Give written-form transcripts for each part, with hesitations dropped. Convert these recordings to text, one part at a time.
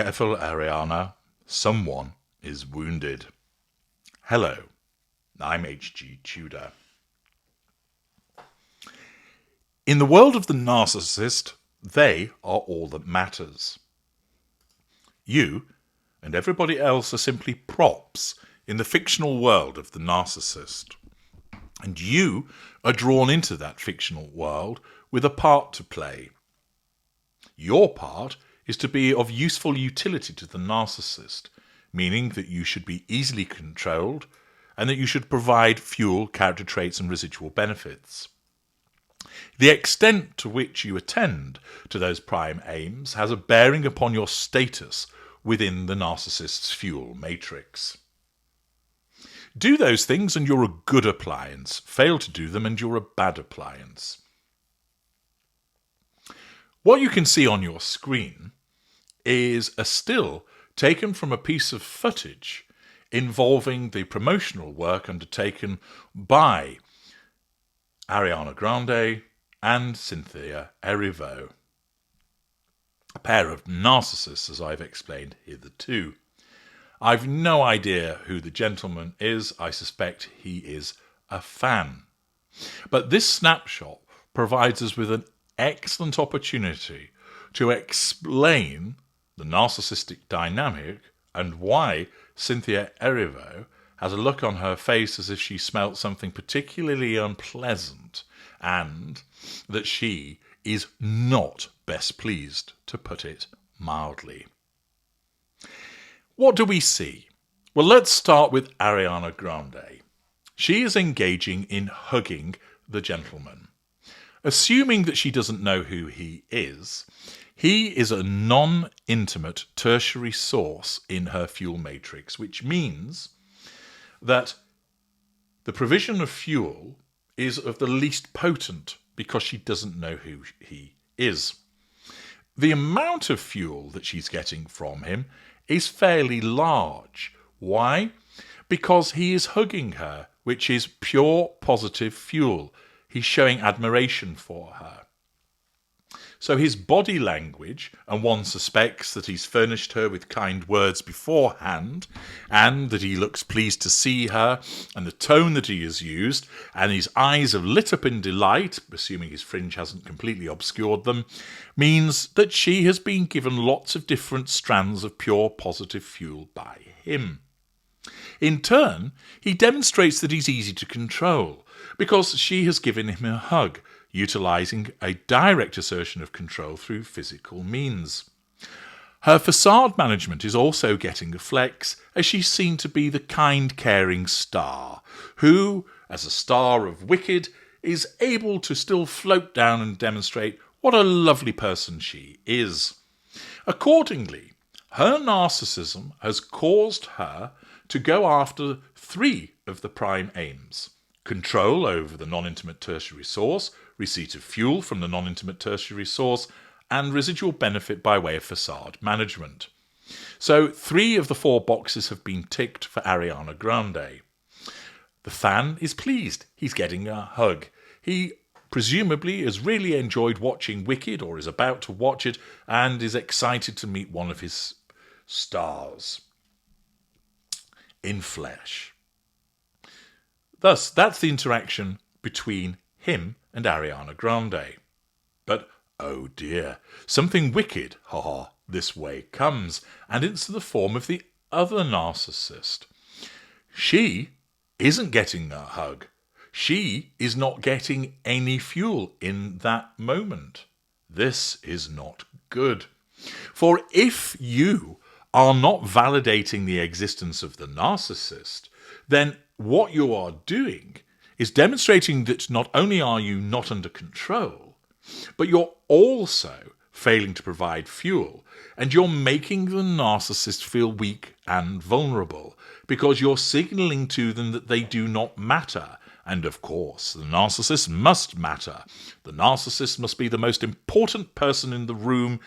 careful, Ariana. Someone is wounded. Hello, I'm H.G. Tudor. In the world of the narcissist, they are all that matters. You and everybody else are simply props in the fictional world of the narcissist. And you are drawn into that fictional world with a part to play. Your part is to be of useful utility to the narcissist, meaning that you should be easily controlled and that you should provide fuel, character traits and residual benefits. The extent to which you attend to those prime aims has a bearing upon your status within the narcissist's fuel matrix. Do those things and you're a good appliance. Fail to do them and you're a bad appliance. What you can see on your screen is a still taken from a piece of footage involving the promotional work undertaken by Ariana Grande and Cynthia Erivo, a pair of narcissists, as I've explained hitherto. I've no idea who the gentleman is. I suspect he is a fan. But this snapshot provides us with an excellent opportunity to explain the narcissistic dynamic and why Cynthia Erivo has a look on her face as if she smelt something particularly unpleasant and that she is not best pleased, to put it mildly. What do we see? Well, let's start with Ariana Grande. She is engaging in hugging the gentleman. Assuming that she doesn't know who he is a non-intimate tertiary source in her fuel matrix, which means that the provision of fuel is of the least potent because she doesn't know who he is. The amount of fuel that she's getting from him is fairly large. Why? Because he is hugging her, which is pure positive fuel. He's showing admiration for her. So his body language, and one suspects that he's furnished her with kind words beforehand, and that he looks pleased to see her, and the tone that he has used, and his eyes have lit up in delight, assuming his fringe hasn't completely obscured them, means that she has been given lots of different strands of pure positive fuel by him. In turn, he demonstrates that he's easy to control, because she has given him a hug, utilising a direct assertion of control through physical means. Her facade management is also getting a flex, as she's seen to be the kind, caring star, who, as a star of Wicked, is able to still float down and demonstrate what a lovely person she is. Accordingly, her narcissism has caused her to go after 3 of the prime aims: control over the non-intimate tertiary source, receipt of fuel from the non-intimate tertiary source, and residual benefit by way of facade management. So 3 of the 4 boxes have been ticked for Ariana Grande. The fan is pleased. He's getting a hug. He presumably has really enjoyed watching Wicked, or is about to watch it, and is excited to meet one of his stars in flesh. Thus, that's the interaction between him and Ariana Grande. But, oh dear, something wicked, this way comes, and it's the form of the other narcissist. She isn't getting a hug. She is not getting any fuel in that moment. This is not good. For if you are not validating the existence of the narcissist, then what you are doing is demonstrating that not only are you not under control, but you're also failing to provide fuel, and you're making the narcissist feel weak and vulnerable because you're signalling to them that they do not matter. And of course, the narcissist must matter. The narcissist must be the most important person in the room,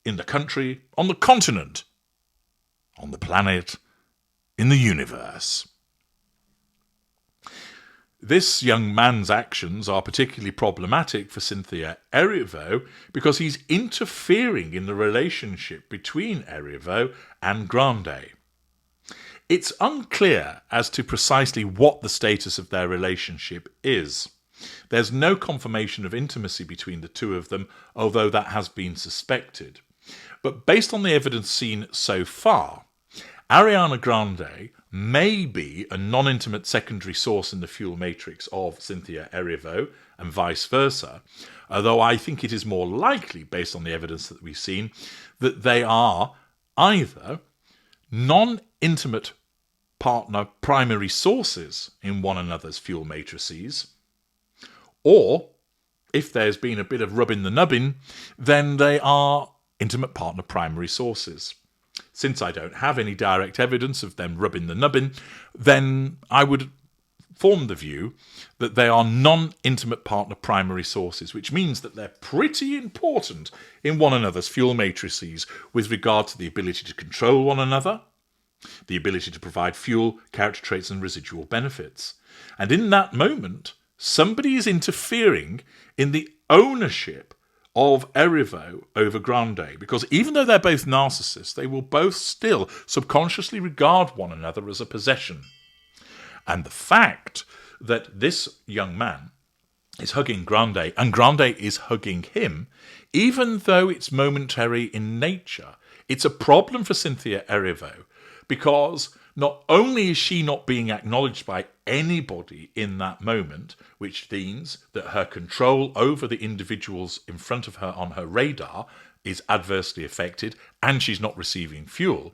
in the country, on the continent, on the planet, in the universe. This young man's actions are particularly problematic for Cynthia Erivo because he's interfering in the relationship between Erivo and Grande. It's unclear as to precisely what the status of their relationship is. There's no confirmation of intimacy between the two of them, although that has been suspected. But based on the evidence seen so far, Ariana Grande may be a non-intimate secondary source in the fuel matrix of Cynthia Erivo and vice versa, although I think it is more likely, based on the evidence that we've seen, that they are either non-intimate partner primary sources in one another's fuel matrices, or, if there's been a bit of rubbing the nubbin, then they are intimate partner primary sources. Since I don't have any direct evidence of them rubbing the nubbin, then I would form the view that they are non-intimate partner primary sources, which means that they're pretty important in one another's fuel matrices with regard to the ability to control one another, the ability to provide fuel, character traits and residual benefits. And in that moment, somebody is interfering in the ownership of Erivo over Grande, because even though they're both narcissists, they will both still subconsciously regard one another as a possession. And the fact that this young man is hugging Grande and Grande is hugging him, even though it's momentary in nature, it's a problem for Cynthia Erivo, because not only is she not being acknowledged by anybody in that moment, which means that her control over the individuals in front of her on her radar is adversely affected and she's not receiving fuel,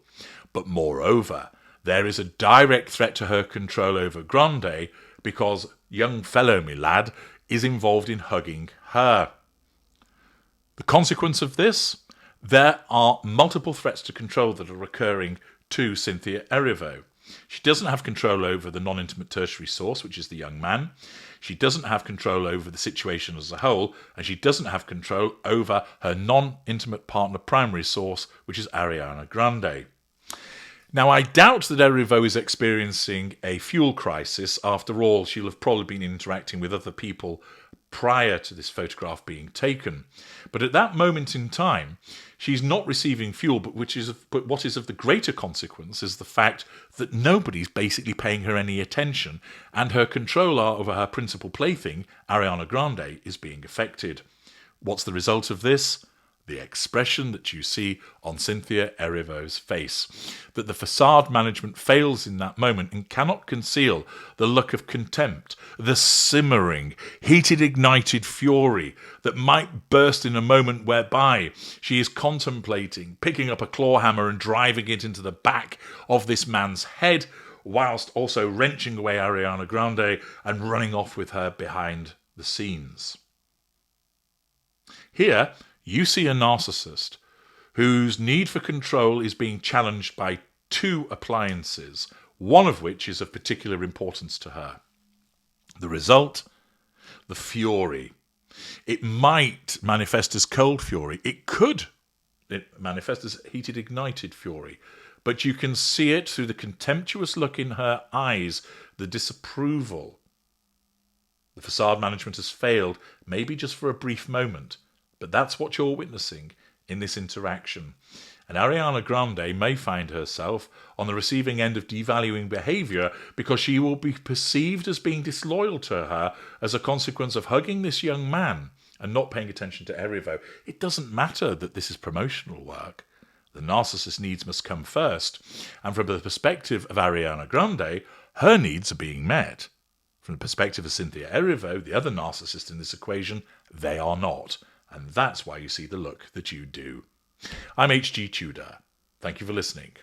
but moreover, there is a direct threat to her control over Grande because young fellow me lad is involved in hugging her. The consequence of this, there are multiple threats to control that are occurring to Cynthia Erivo. She doesn't have control over the non-intimate tertiary source, which is the young man. She doesn't have control over the situation as a whole, and she doesn't have control over her non-intimate partner primary source, which is Ariana Grande. Now, I doubt that Erivo is experiencing a fuel crisis. After all, she'll have probably been interacting with other people prior to this photograph being taken. But at that moment in time, she's not receiving fuel, but what is of the greater consequence is the fact that nobody's basically paying her any attention, and her control over her principal plaything, Ariana Grande, is being affected. What's the result of this? The expression that you see on Cynthia Erivo's face, that the facade management fails in that moment and cannot conceal the look of contempt, the simmering, heated, ignited fury that might burst in a moment whereby she is contemplating picking up a claw hammer and driving it into the back of this man's head, whilst also wrenching away Ariana Grande and running off with her behind the scenes. Here, you see a narcissist whose need for control is being challenged by two appliances, one of which is of particular importance to her. The result? The fury. It might manifest as cold fury. It could manifest as heated, ignited fury. But you can see it through the contemptuous look in her eyes, the disapproval. The facade management has failed, maybe just for a brief moment. But that's what you're witnessing in this interaction. And Ariana Grande may find herself on the receiving end of devaluing behaviour because she will be perceived as being disloyal to her as a consequence of hugging this young man and not paying attention to Erivo. It doesn't matter that this is promotional work. The narcissist needs must come first. And from the perspective of Ariana Grande, her needs are being met. From the perspective of Cynthia Erivo, the other narcissist in this equation, they are not. And that's why you see the look that you do. I'm HG Tudor. Thank you for listening.